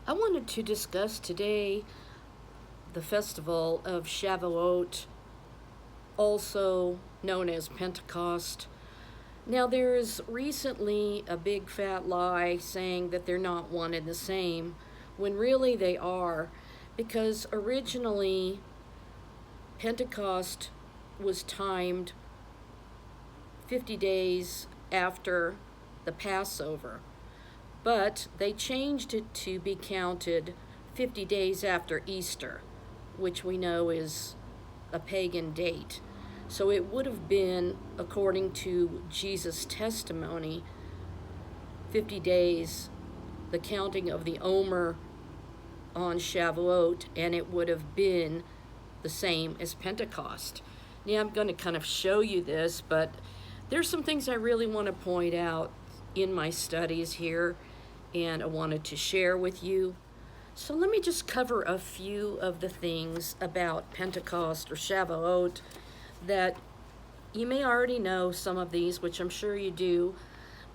I wanted to discuss today the festival of Shavuot, also known as Pentecost. Now, there is recently a big fat lie saying that they're not one and the same, when really they are, because originally Pentecost was timed 50 days after the Passover, but they changed it to be counted 50 days after Easter, which we know is a pagan date. So it would have been, according to Jesus' testimony, 50 days, the counting of the Omer on Shavuot, and it would have been the same as Pentecost. Now, I'm going to kind of show you this, but there's some things I really want to point out in my studies here, and I wanted to share with you. So let me just cover a few of the things about Pentecost or Shavuot that you may already know some of these, which I'm sure you do,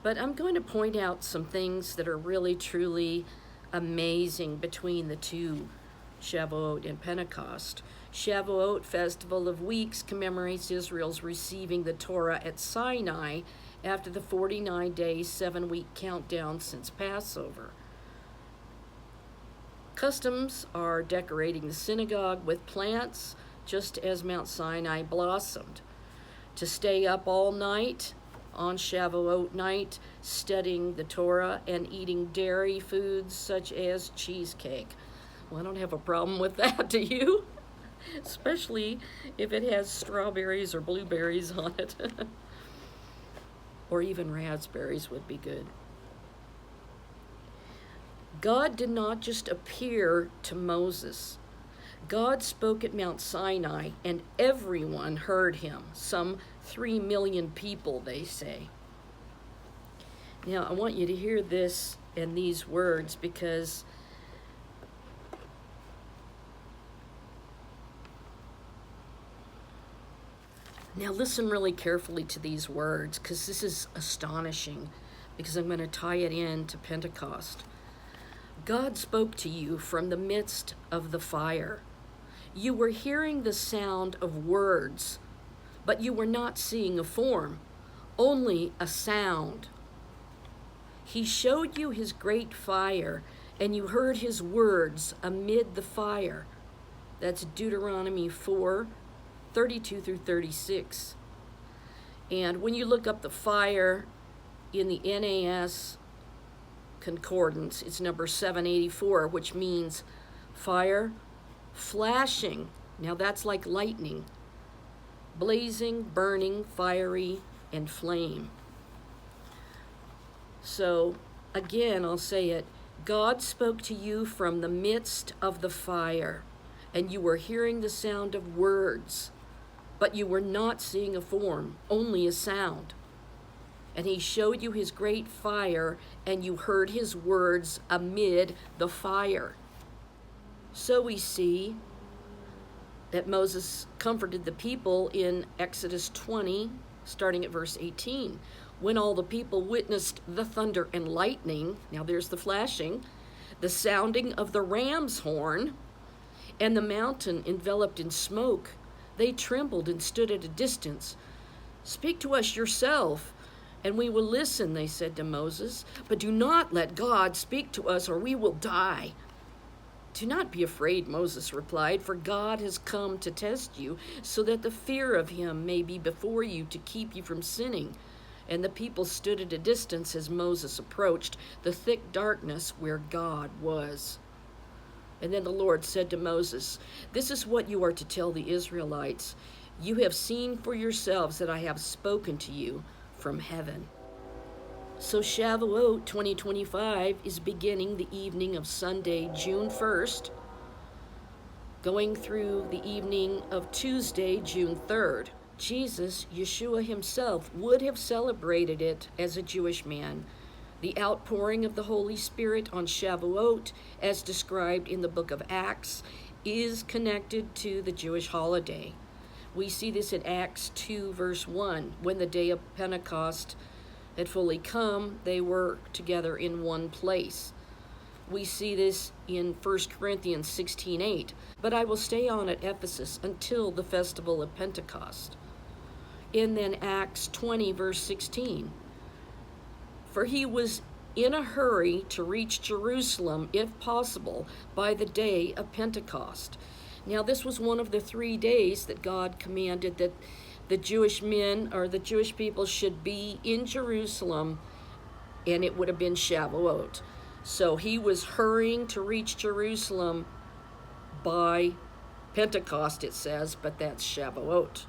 but I'm going to point out some things that are really, truly amazing between the two, Shavuot and Pentecost. Shavuot, Festival of Weeks, commemorates Israel's receiving the Torah at Sinai after the 49-day, 7-week countdown since Passover. Customs are decorating the synagogue with plants, just as Mount Sinai blossomed. To stay up all night on Shavuot night, studying the Torah and eating dairy foods such as cheesecake. Well, I don't have a problem with that, do you? Especially if it has strawberries or blueberries on it. Or even raspberries would be good. God did not just appear to Moses. God spoke at Mount Sinai, and everyone heard him. Some 3 million people, they say. Now, I want you to hear this and these words, because now listen really carefully to these words, because this is astonishing, because I'm going to tie it in to Pentecost. God spoke to you from the midst of the fire. You were hearing the sound of words, but you were not seeing a form, only a sound. He showed you his great fire, and you heard his words amid the fire. That's Deuteronomy 4:32 through 36. And when you look up the fire in the NAS concordance, it's number 784, which means fire flashing. Now that's like lightning. Blazing, burning, fiery, and flame. So again, I'll say it. God spoke to you from the midst of the fire, and you were hearing the sound of words, but you were not seeing a form, only a sound. And he showed you his great fire, and you heard his words amid the fire. So we see that Moses comforted the people in Exodus 20, starting at verse 18. When all the people witnessed the thunder and lightning, now there's the flashing, the sounding of the ram's horn, and the mountain enveloped in smoke, they trembled and stood at a distance. Speak to us yourself, and we will listen, they said to Moses. But do not let God speak to us, or we will die. Do not be afraid, Moses replied, for God has come to test you, so that the fear of him may be before you to keep you from sinning. And the people stood at a distance as Moses approached the thick darkness where God was. And then the Lord said to Moses, this is what you are to tell the Israelites. You have seen for yourselves that I have spoken to you from heaven. So Shavuot 2025 is beginning the evening of Sunday, June 1st, going through the evening of Tuesday, June 3rd. Jesus, Yeshua himself, would have celebrated it as a Jewish man. The outpouring of the Holy Spirit on Shavuot, as described in the book of Acts, is connected to the Jewish holiday. We see this in Acts 2, verse 1. When the day of Pentecost had fully come, they were together in one place. We see this in 1 Corinthians 16:8. But I will stay on at Ephesus until the festival of Pentecost. And then Acts 20, verse 16. For he was in a hurry to reach Jerusalem, if possible, by the day of Pentecost. Now, this was one of the 3 days that God commanded that the Jewish men or the Jewish people should be in Jerusalem, and it would have been Shavuot. So he was hurrying to reach Jerusalem by Pentecost, it says, but that's Shavuot.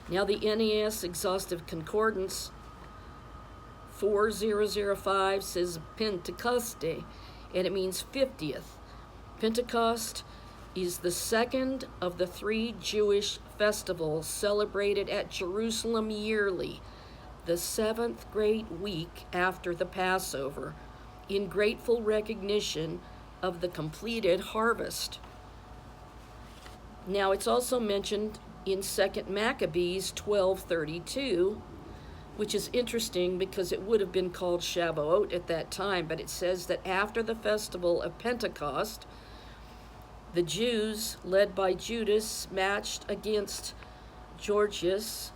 Now, the NES Exhaustive Concordance 4005 says Pentecoste, and it means 50th. Pentecost is the second of the 3 Jewish festivals celebrated at Jerusalem yearly, the 7th great week after the Passover, in grateful recognition of the completed harvest. Now, it's also mentioned in 2 Maccabees 12:32, which is interesting because it would have been called Shavuot at that time, but it says that after the festival of Pentecost, the Jews, led by Judas, marched against Georgius,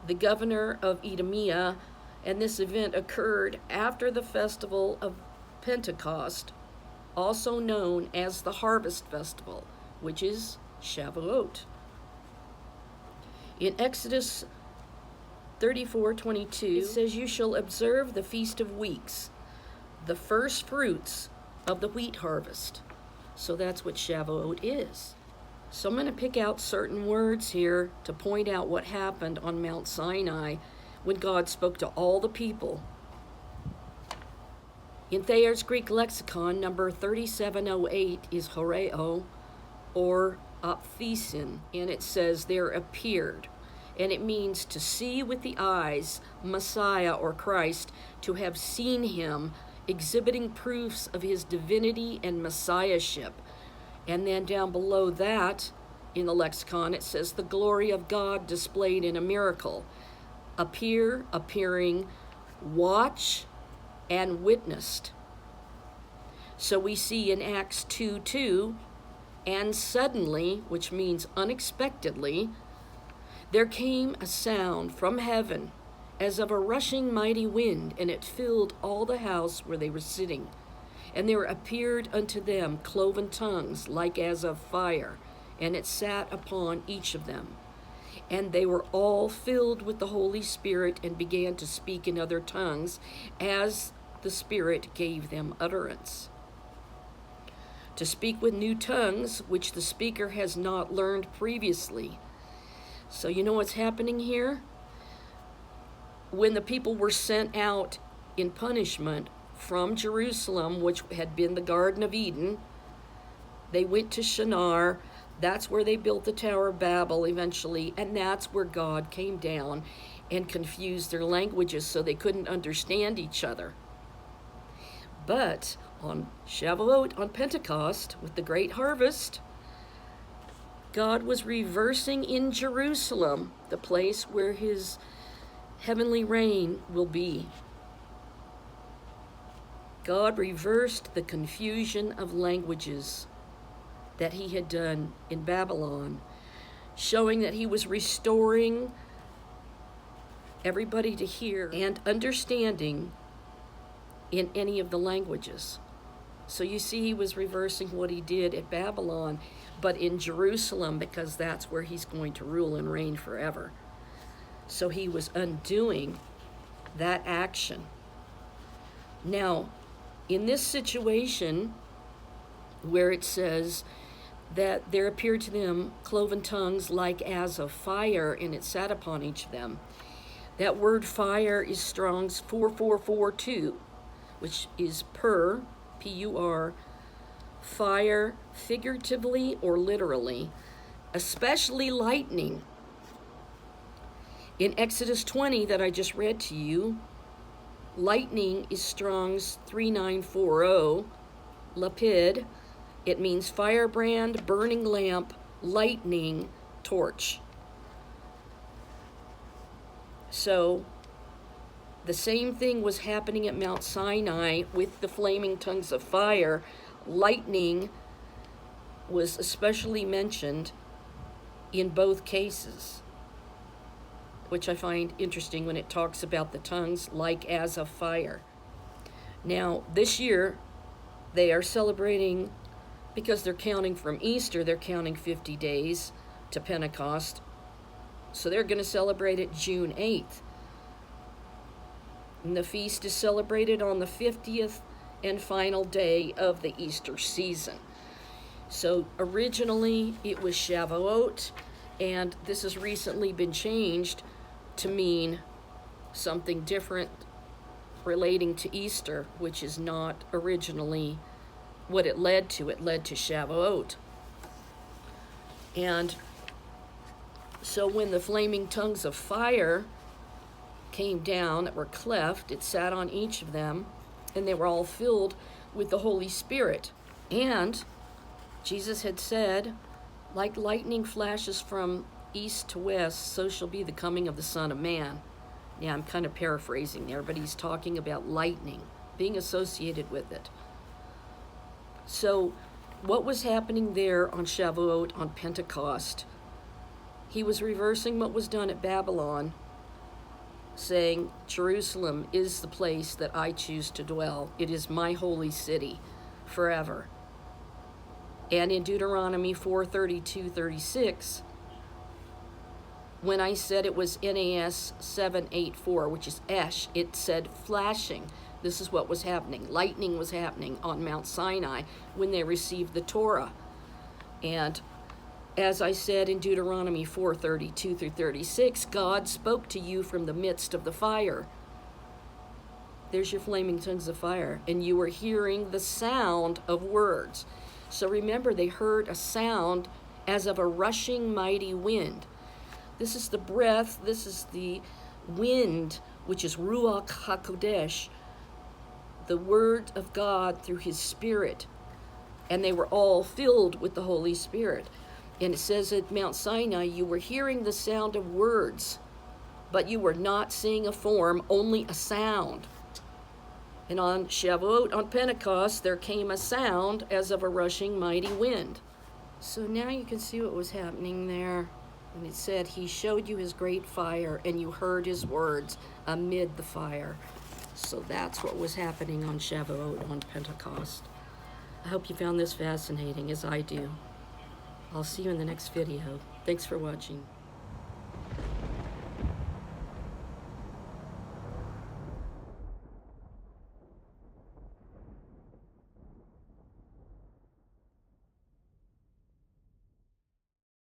the governor of Idumea, and this event occurred after the festival of Pentecost, also known as the Harvest Festival, which is Shavuot. In Exodus 34:22, it says, you shall observe the Feast of Weeks, the first fruits of the wheat harvest. So that's what Shavuot is. So I'm going to pick out certain words here to point out what happened on Mount Sinai when God spoke to all the people. In Thayer's Greek lexicon, number 3708 is horeo, or apthesin, and it says there appeared. And it means to see with the eyes, Messiah or Christ, to have seen him, exhibiting proofs of his divinity and messiahship. And then down below that, in the lexicon, it says the glory of God displayed in a miracle. Appear, appearing, watch, and witnessed. So we see in Acts 2:2, and suddenly, which means unexpectedly, there came a sound from heaven as of a rushing mighty wind, and it filled all the house where they were sitting. And there appeared unto them cloven tongues like as of fire, and it sat upon each of them. And they were all filled with the Holy Spirit and began to speak in other tongues as the Spirit gave them utterance. To speak with new tongues, which the speaker has not learned previously. So you know what's happening here? When the people were sent out in punishment from Jerusalem, which had been the Garden of Eden, they went to Shinar. That's where they built the Tower of Babel eventually, and that's where God came down and confused their languages so they couldn't understand each other. But on Shavuot, on Pentecost, with the great harvest, God was reversing in Jerusalem, the place where his heavenly reign will be. God reversed the confusion of languages that he had done in Babylon, showing that he was restoring everybody to hear and understanding in any of the languages. So you see, he was reversing what he did at Babylon, but in Jerusalem, because that's where he's going to rule and reign forever. So he was undoing that action. Now, in this situation where it says that there appeared to them cloven tongues like as of fire, and it sat upon each of them, that word fire is Strong's 4442, which is P-U-R, fire figuratively or literally, especially lightning. In Exodus 20 that I just read to you, lightning is Strong's 3940, lapid. It means firebrand, burning lamp, lightning, torch. So The same thing was happening at Mount Sinai with the flaming tongues of fire. Lightning was especially mentioned in both cases, which I find interesting when it talks about the tongues like as of fire. Now, this year, they are celebrating, because they're counting from Easter, they're counting 50 days to Pentecost. So they're going to celebrate it June 8th. And the feast is celebrated on the 50th and final day of the Easter season. So originally it was Shavuot, and this has recently been changed to mean something different relating to Easter, which is not originally what it led to. It led to Shavuot. And so when the flaming tongues of fire came down that were cleft, it sat on each of them, and they were all filled with the Holy Spirit. And Jesus had said, like lightning flashes from east to west, so shall be the coming of the Son of Man. Yeah, I'm kind of paraphrasing there, but he's talking about lightning being associated with it. So what was happening there on Shavuot, on Pentecost? He was reversing what was done at Babylon, saying, Jerusalem is the place that I choose to dwell. It is my holy city forever. And in Deuteronomy 4:32-36, when I said it was NAS 784, which is Esh, it said flashing. This is what was happening. Lightning was happening on Mount Sinai when they received the Torah. And as I said in Deuteronomy 4:32-36, God spoke to you from the midst of the fire. There's your flaming tongues of fire. And you were hearing the sound of words. So remember, they heard a sound as of a rushing mighty wind. This is the breath, this is the wind, which is Ruach HaKodesh, the word of God through his Spirit. And they were all filled with the Holy Spirit. And it says at Mount Sinai, you were hearing the sound of words, but you were not seeing a form, only a sound. And on Shavuot, on Pentecost, there came a sound as of a rushing mighty wind. So now you can see what was happening there. And it said, he showed you his great fire, and you heard his words amid the fire. So that's what was happening on Shavuot, on Pentecost. I hope you found this fascinating, as I do. I'll see you in the next video. Thanks for watching.